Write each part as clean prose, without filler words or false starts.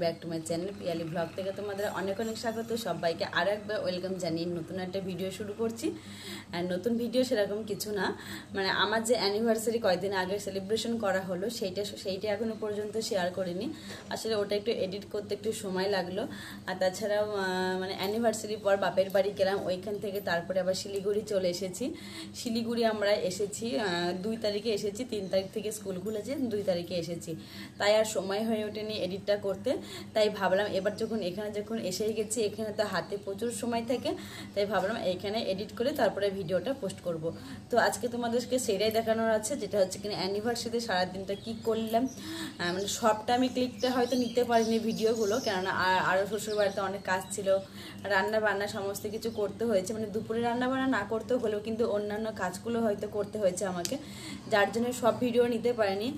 Back to my channel Piyali vlog থেকে তোমাদের অনেক অনেক স্বাগত। সবাইকে আরও একবার ওয়েলকাম জানিয়ে নতুন একটা ভিডিও শুরু করছি। আর নতুন ভিডিও সেরকম কিছু না, মানে আমার যে অ্যানিভার্সারি কয়েকদিন আগে সেলিব্রেশন করা হলো সেইটা এখনও পর্যন্ত শেয়ার করিনি। আসলে ওটা একটু এডিট করতে একটু সময় লাগলো। আর তাছাড়াও মানে অ্যানিভার্সারি পর বাপের বাড়ি গেলাম, ওইখান থেকে তারপরে আবার শিলিগুড়ি চলে এসেছি। শিলিগুড়ি আমরা এসেছি 2 তারিখে এসেছি, 3 তারিখ থেকে স্কুল খুলেছে, 2 তারিখে এসেছি। তাই আর সময় হয়ে ওঠেনি এডিটটা করতে। তাই ভাবলাম এবার যখন এসেই গেছি, এখানে তো হাতে প্রচুর সময় থাকে, তাই ভাবলাম এইখানে এডিট করে তারপরে ভিডিওটা পোস্ট করব। তো আজকে তোমাদেরকে সেটাই দেখানোর আছে, যেটা হচ্ছে কিনা অ্যানিভার্সারিতে সারাদিনটা কি করলাম। মানে সবটা আমি ক্লিকটা হয়তো নিতে পারিনি ভিডিওগুলো, কেননা আরও শ্বশুরবাড়িতে অনেক কাজ ছিল, রান্না বান্না সমস্ত কিছু করতে হয়েছে। মানে দুপুরে রান্না বান্না না করতেও হলেও কিন্তু অন্যান্য কাজগুলো হয়তো করতে হয়েছে আমাকে, যার জন্য সব ভিডিও নিতে পারিনি।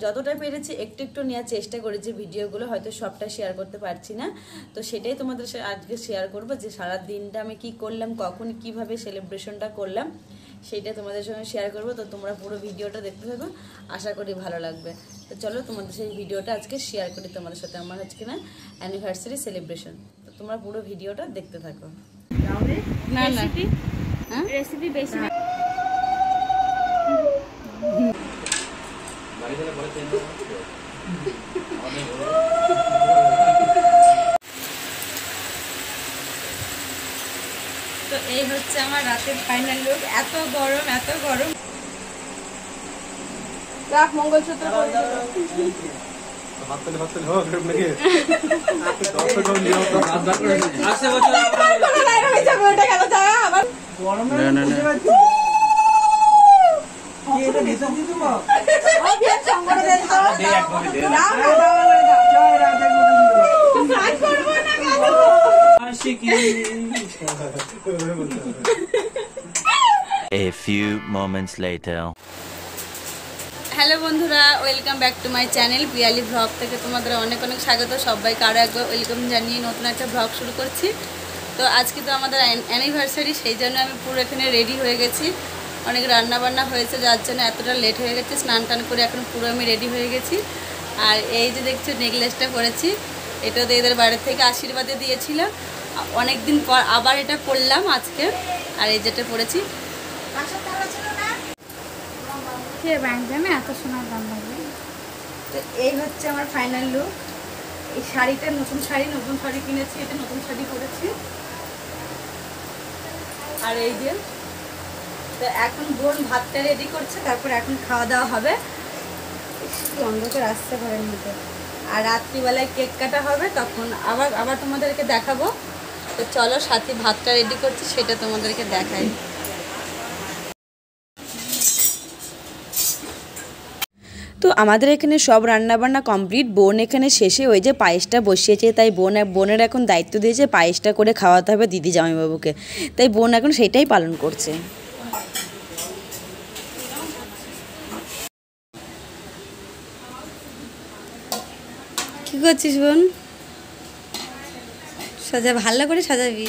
যতটা পেরেছি একটু একটু নেওয়ার চেষ্টা করেছি ভিডিওগুলো, হয়তো সবটা শেয়ার করতে পারছি না। তো সেটাই তোমাদের আজকে শেয়ার করবো, যে সারা দিনটা আমি কি করলাম, কখন কিভাবে সেলিব্রেশনটা করলাম, সেইটা তোমাদের সঙ্গে শেয়ার করবো। তো তোমরা পুরো ভিডিওটা দেখতে থাকো, আশা করি ভালো লাগবে। তো চলো তোমাদের সেই ভিডিওটা আজকে শেয়ার করি তোমাদের সাথে। আমার হচ্ছে কিনা অ্যানিভার্সারি সেলিব্রেশন, তো তোমরা পুরো ভিডিওটা দেখতে থাকো। না না রেসিপি বেশি তো এই হচ্ছে আমার রাতের ফাইনাল লুক। এত গরম এত গরম। রাখ mangalsutra A few moments later. Hello বন্ধুরা, welcome back to my channel Piyali vlog থেকে তোমাদের অনেক অনেক স্বাগত। সবাইকে আরও একবার ওয়েলকাম জানিয়ে নতুন একটা ব্লগ শুরু করছি। তো আজকে তো আমাদের অ্যানিভার্সারি, সেই জন্য আমি পুরো এখানে রেডি হয়ে গেছি। অনেক রান্না বান্না হয়েছে, যার জন্য এতটা লেট হয়ে গেছে। স্নান টান করে এখন পুরো আমি রেডি হয়ে গেছি। আর এই যে দেখছো নেকলেসটা পরেছি, এটা তো এদের বাড়ির থেকে আশীর্বাদে দিয়েছিল। অনেক দিন পর আবার এটা পরলাম আজকে। আর এই যেটা পরেছি, এত সোনার দাম লাগবে। তো এই হচ্ছে আমার ফাইনাল লুক। এই শাড়িটা নতুন শাড়ি কিনেছি, এটা নতুন শাড়ি পরেছি। আর এই যে তো এখন বোন ভাতটা রেডি করছে, তারপর এখন খাওয়া দাওয়া হবে। একটু অন্ধকার আসতে ঘরের মধ্যে। আর রাত্রিবেলায় কেক কাটা হবে, তখন আবার তোমাদেরকে দেখাবো। তো চলো, সাথে ভাতটা রেডি করছি, সেটা তোমাদেরকে দেখাই। তো আমাদের এখানে সব রান্নাবান্না কমপ্লিট। বোন এখানে শেষে ওই যে পায়েসটা বসিয়েছে, তাই বোনের এখন দায়িত্ব দিয়েছে পায়েসটা করে খাওয়াতে হবে দিদি জামাইবাবুকে। তাই বোন এখন সেটাই পালন করছে। কি করছিস বোন? ভালো করে সাজাবি।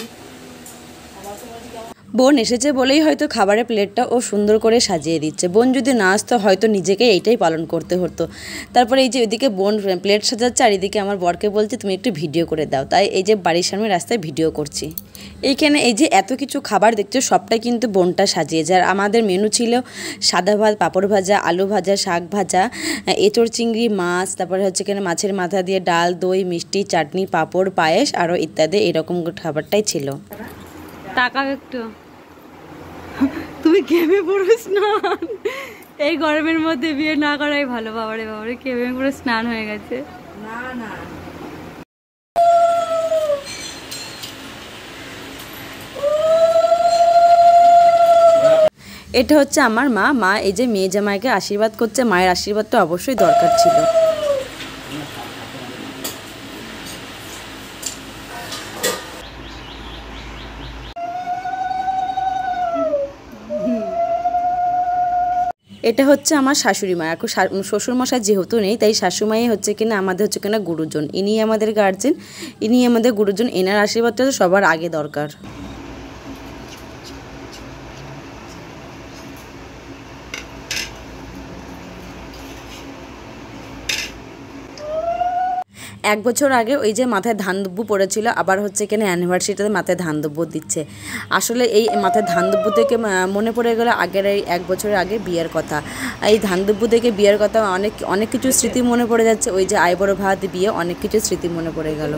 বোন এসেছে বলেই হয়তো খাবারের প্লেটটা ও সুন্দর করে সাজিয়ে দিচ্ছে। বোন যদি না আসতো হয়তো নিজেকে এইটাই পালন করতে হতো। তারপরে এই যে এদিকে বোন প্লেট সাজাচ্ছে, আর এদিকে আমার বরকে বলছে তুমি একটু ভিডিও করে দাও। তাই এই যে বাড়ির সামনে রাস্তায় ভিডিও করছি। এইখানে এই যে এত কিছু খাবার দেখছো, সবটাই কিন্তু বোনটা সাজিয়েছে। আর আমাদের মেনু ছিল সাদা ভাত, পাঁপড় ভাজা, আলু ভাজা, শাক ভাজা, এঁচড় চিংড়ি মাছ, তারপরে হচ্ছে এখানে মাছের মাথা দিয়ে ডাল, দই, মিষ্টি, চাটনি, পাঁপড়, পায়েস আরও ইত্যাদি। এরকম খাবারটাই ছিল। টাকা একটু তুমি কেমে পড়ো স্নান। এই গরমের মধ্যে বিয়ে না করাই ভালো। বাবারে কেমে পুরো স্নান হয়ে গেছে। না না এটা হচ্ছে আমার মা এই যে মেয়ে জামাইকে আশীর্বাদ করছে। মায়ের আশীর্বাদটা অবশ্যই দরকার ছিল। এটা হচ্ছে আমার শাশুড়ি মা। এখন শ্বশুরমশাই যেহেতু নেই, তাই শাশুমাই হচ্ছে কিনা আমাদের হচ্ছে কিনা গুরুজন। ইনি আমাদের গার্জেন, ইনি আমাদের গুরুজন। এনার আশীর্বাদটা তো সবার আগে দরকার। 1 বছর আগে ওই যে মাথায় ধান দুব্বু পড়েছিল, আবার হচ্ছে এখানে অ্যানিভার্সারিটাতে মাথায় ধান দুব্বু দিচ্ছে। আসলে এই মাথায় ধান দুব্বু থেকে মনে পড়ে গেল আগের এই 1 বছর আগে বিয়ের কথা। এই ধান দুব্বু থেকে বিয়ের কথা অনেক কিছু স্মৃতি মনে পড়ে যাচ্ছে। ওই যে আইবড় ভাত বিয়ে, অনেক কিছু স্মৃতি মনে পড়ে গেল।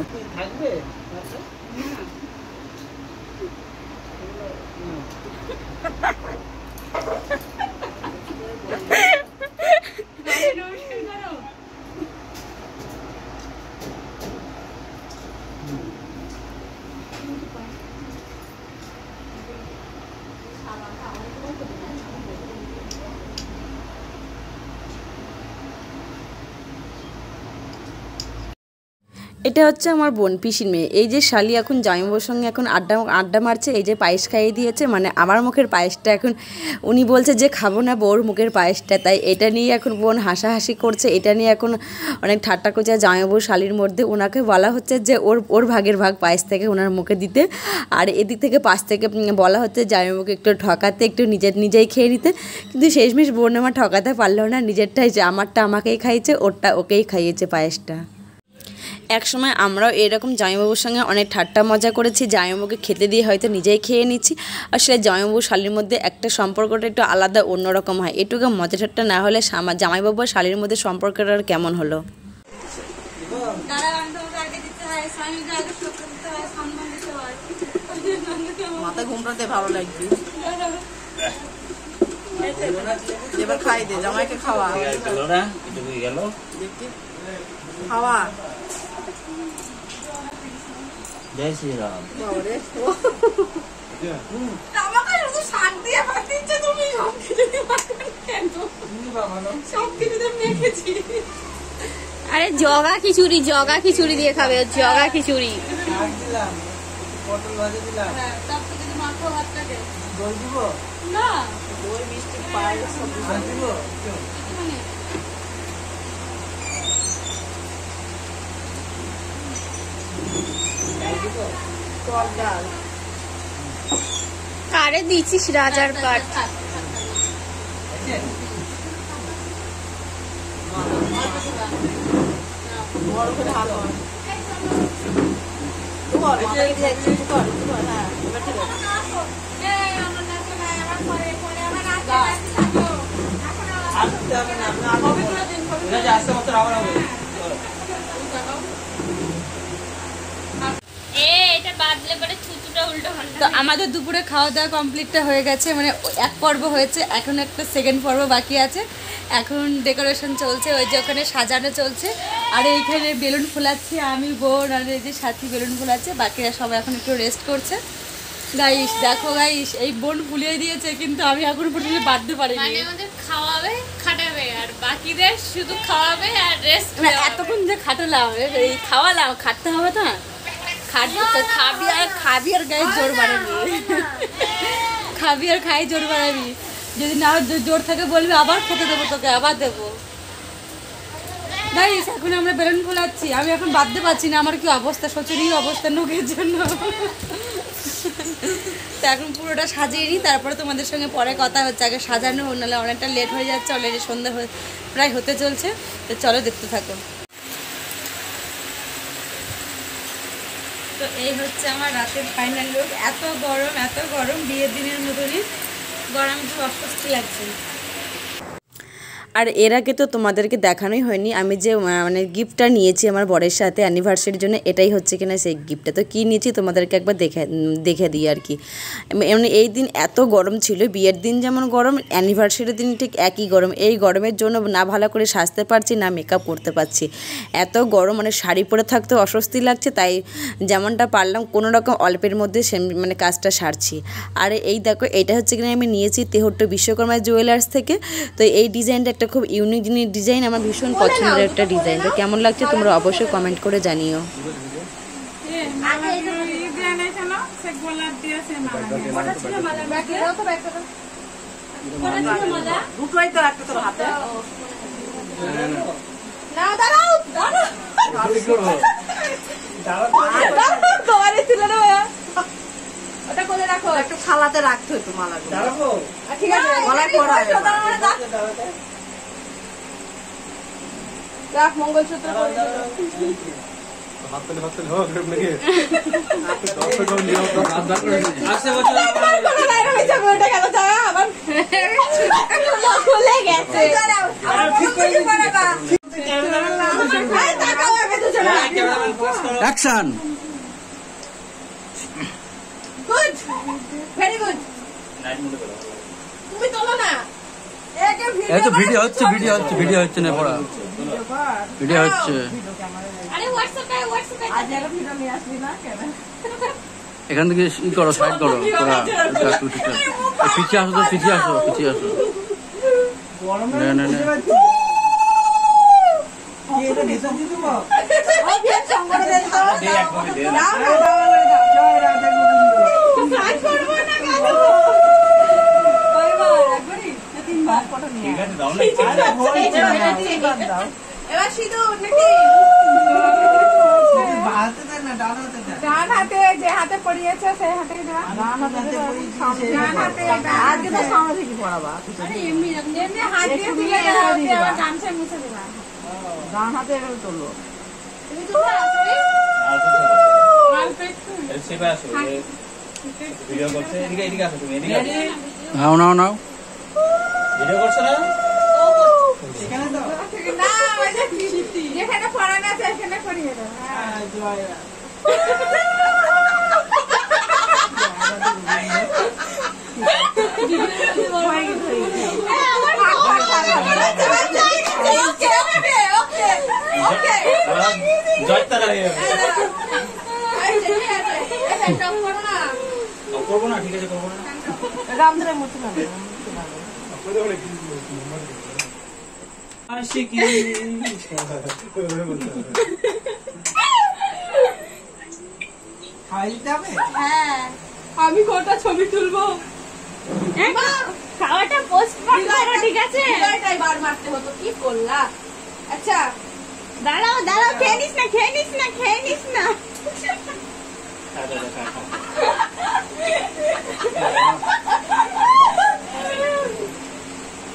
এটা হচ্ছে আমার বোন পিসির মেয়ে। এই যে শালি এখন জামাইবাবুর সঙ্গে এখন আড্ডা মারছে। এই যে পায়েস খাইয়ে দিয়েছে, মানে আমার মুখের পায়েসটা এখন উনি বলছে যে খাবো না বউর মুখের পায়েসটা, তাই এটা নিয়ে এখন বোন হাসাহাসি করছে। এটা নিয়ে এখন অনেক ঠাট্টা করছে জামাইবাবু শালির মধ্যে। ওনাকে বলা হচ্ছে যে ওর ভাগের ভাগ পায়েস থেকে ওনার মুখে দিতে, আর এদিক থেকে পাশ থেকে বলা হচ্ছে জামাইবাবুকে একটু ঠকাতে, একটু নিজেই খেয়ে নিতে। কিন্তু শেষমেশ বোন আমার ঠকাতে পারলো না, নিজেরটাই যে আমারটা আমাকেই খাইয়েছে, ওরটা ওকেই খাইয়েছে পায়েসটা। একসময় আমরাও এরকম জামাইবাবুর সঙ্গে অনেক ঠাট্টা মজা করেছি, জামাইবাবুকে খেতে দিয়ে হয়তো নিজেই খেয়ে নিচ্ছি। আসলে জামাইবাবু শালির মধ্যে একটা সম্পর্কটা একটু আলাদা অন্যরকম হয়। এটুকু মজা ঠাট্টা না হলে জামাইবাবু আর শালির মধ্যে সম্পর্কটা আর কেমন হলো। মাথা ঘুমটাতে ভালো লাগবে। এবার খাই দে, জামাইকে খাওয়া খাওয়া। जय श्री राम। আরে জগা খিচুড়ি দিয়ে খাবে, জগা খিচুড়ি। কারে দিচ্ছিস রাজার কাঠ? তো আমাদের দুপুরে খাওয়া দাওয়া কমপ্লিটটা হয়ে গেছে, মানে এক পর্ব হয়েছে, এখন একটা সেকেন্ড পর্ব বাকি আছে। এখন ডেকোরেশন চলছে, ওই যে ওখানে সাজানো চলছে, আর এইখানে বেলুন ফোলাচ্ছি আমি, বোন আর এই যে সাথী বেলুন ফোলাচ্ছে, বাকিরা সবাই এখন একটু রেস্ট করছে। গাইস দেখো গাইস, এই বোন ফুলিয়ে দিয়েছে, কিন্তু আমি এখন পর্যন্ত বাঁধতে পারিনি। মানে আমাদের খাওয়াবে খাটাবে, আর বাকিদের শুধু খাওয়াবে আর রেস্ট। এতক্ষণ যে খাটালাম, এই খাওয়ালাম, খাটতে হবে তো, খাবি আর গায়ে জোর বাড়াবি, খাবি আর খাই জোর বাড়াবি। যদি না জোর থাকে বলবি আবার খেতে দেবো তোকে, আবার দেবো। গাইস এখন আমরা বেলুন ফোলাচ্ছি, আমি এখন বাঁধতে পারছি না, আমার কি অবস্থা, শোচনীয় অবস্থা নোকের জন্য। তো এখন পুরোটা সাজিয়ে নিই, তারপরে তোমাদের সঙ্গে পরে কথা হচ্ছে। আগে সাজানো, নাহলে অনেকটা লেট হয়ে যাচ্ছে, অলরেডি সন্ধ্যা প্রায় হতে চলছে। তো চলো দেখতে থাকো। তো এই হচ্ছে আমার রাতের ফাইনাল লুক। এত গরম বিয়ের দিনের মতনই গরম, খুব অস্বস্তি লাগছে। আর এর আগে তো তোমাদেরকে দেখানোই হয়নি আমি যে মানে গিফটটা নিয়েছি আমার বরের সাথে অ্যানিভার্সারির জন্য। এটাই হচ্ছে কিনা সেই গিফটটা। তো কী নিয়েছি তোমাদেরকে একবার দেখে দিই আর কি। এমনি এই দিন এত গরম ছিল, বিয়ের দিন যেমন গরম, অ্যানিভার্সারির দিন ঠিক একই গরম। এই গরমের জন্য না ভালো করে সাজতে পারছি, না মেকআপ করতে পারছি। এত গরম, মানে শাড়ি পরে থাকতে অস্বস্তি লাগছে, তাই যেমনটা পারলাম কোনো রকম অল্পের মধ্যে মানে কাজটা সারছি। আর এই দেখো, এইটা হচ্ছে কিনা আমি নিয়েছি তেহট্ট বিশ্বকর্মা জুয়েলার্স থেকে। তো এই ডিজাইনটা একটা খুব ইউনিক ডিজাইন, আমার ভীষণ পছন্দের একটা ডিজাইন। তো কেমন লাগছে তোমরা অবশ্যই কমেন্ট করে জানিও। একটু খালাতে রাখতে হতো মালাগুলো। ঠিক আছে, mangalsutra action good very good তুমি তোলো না এই তো ভিডিও হচ্ছে না পড়া ভিডিও হচ্ছে আরে হোয়াটসঅ্যাপে আজ আর ভিডিও নিয়ে আসবি না কেন এখান থেকে ই করো সাইড করো তোরা পিছিয়ে আসো না এবার সিঁদুর নাকি ডান হাতে যে হাতে পড়িয়েছে সেই হাতে আজকে তো সামনে থেকে পড়াবা এমনি হাত দিয়ে তুলে আবার গামছা মুছে দেবা ডান হাতে এভাবে তোলো তুমি তো আসবে ভিডিও করছে এদিকে আসো তুমি এদিকে নাও ভিডিও করছো না না ওই যে যেখানে পড়ানো আছে সেখানে পড়িয়ে দাও করবো না ঠিক আছে করবো না রামধরে মতো না হ্যাঁ আমি কটা ছবি তুলবো খাওয়াটা পোস্ট করো ঠিক আছে এটাই বার মারতে হতো কি করলা আচ্ছা দাঁড়াও খেয়ে নিস না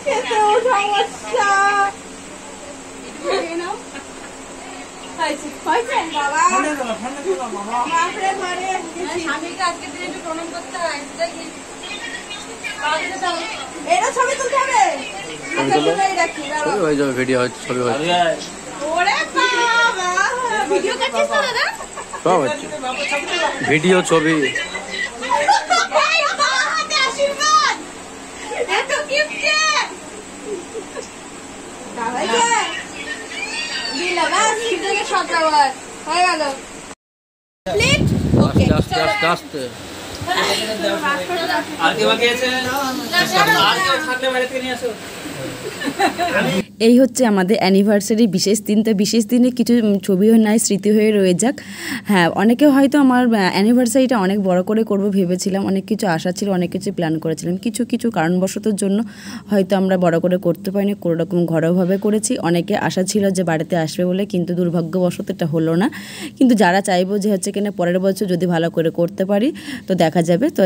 খেতেও সমস্যা হয়েছে বাবা বাপরে মারে স্বামীকে আজকে দিনে একটু প্রণাম করতে হয় এটা ছবি তুলতে হবে আচ্ছা তুলেই রাখি ছবি হয়ে যাবে ভিডিও হচ্ছে ছবি হচ্ছে ওরে বাবা ভিডিও করছিস তো দাদা সব হচ্ছে ভিডিও ছবি আশীর্বাদ এত গিফট দিলাম সিজনে সকাবার হয়ে গেল প্লেট আস্তে আর কে বাকি আছে আর কেউ থাকলে বাইরে থেকে নিয়ে আসো এই হচ্ছে আমাদের অ্যানিভার্সারি বিশেষ দিন। তো বিশেষ দিনে কিছু ছবি নাই স্মৃতি হয়ে রয়ে যাক। হ্যাঁ, অনেকে হয়তো আমার অ্যানিভার্সারিটা অনেক বড় করে করব ভেবেছিলাম, অনেক কিছু আশা ছিল, অনেক কিছু প্ল্যান করেছিলাম। কিছু কারণবশতর জন্য হয়তো আমরা বড় করে করতে পারিনি, কোনো রকম ঘরোয়াভাবে করেছি। অনেকে আশা ছিল যে বাড়িতে আসবে বলে, কিন্তু দুর্ভাগ্যবশত এটা হলো না। কিন্তু যারা চাইবো যে হচ্ছে কিনা পরের বছর যদি ভালো করে করতে পারি তো দেখা যাবে। তো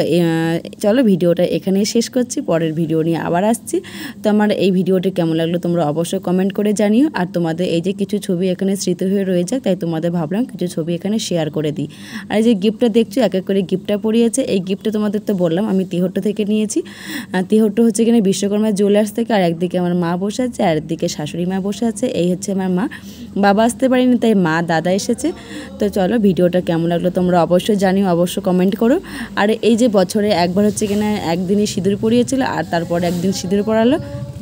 চলো ভিডিওটা এখানেই শেষ করছি, পরের ভিডিও নিয়ে আবার আসছি। তো আমার এই ভিডিওটি কেমন লাগলো তোমরা অবশ্যই কমেন্ট করে জানিও। আর তোমাদের এই যে কিছু ছবি এখানে স্মৃতি হয়ে রয়ে যাক, তাই তোমাদের ভাবলাম কিছু ছবি এখানে শেয়ার করে দিই। আর এই যে গিফটটা দেখছো, এক এক করে গিফটটা পড়িয়েছে। এই গিফটটা তোমাদের তো বললাম আমি তিহট্ট থেকে নিয়েছি। তিহট্ট হচ্ছে কিনা বিশ্বকর্মা জুয়েলার্স থেকে। আর একদিকে আমার মা বসে আছে, আর একদিকে শাশুড়ি মা বসে আছে। এই হচ্ছে আমার মা, বাবা আসতে পারেনি তাই মা দাদা এসেছে। তো চলো ভিডিওটা কেমন লাগলো তোমরা অবশ্যই জানিও, অবশ্যই কমেন্ট করো। আর এই যে বছরে একবার হচ্ছে কিনা একদিনই সিঁদুর পরিয়েছিল, আর তারপরে একদিন সিঁদুর পরালো।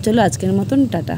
চলো আজকের মতন টাটা।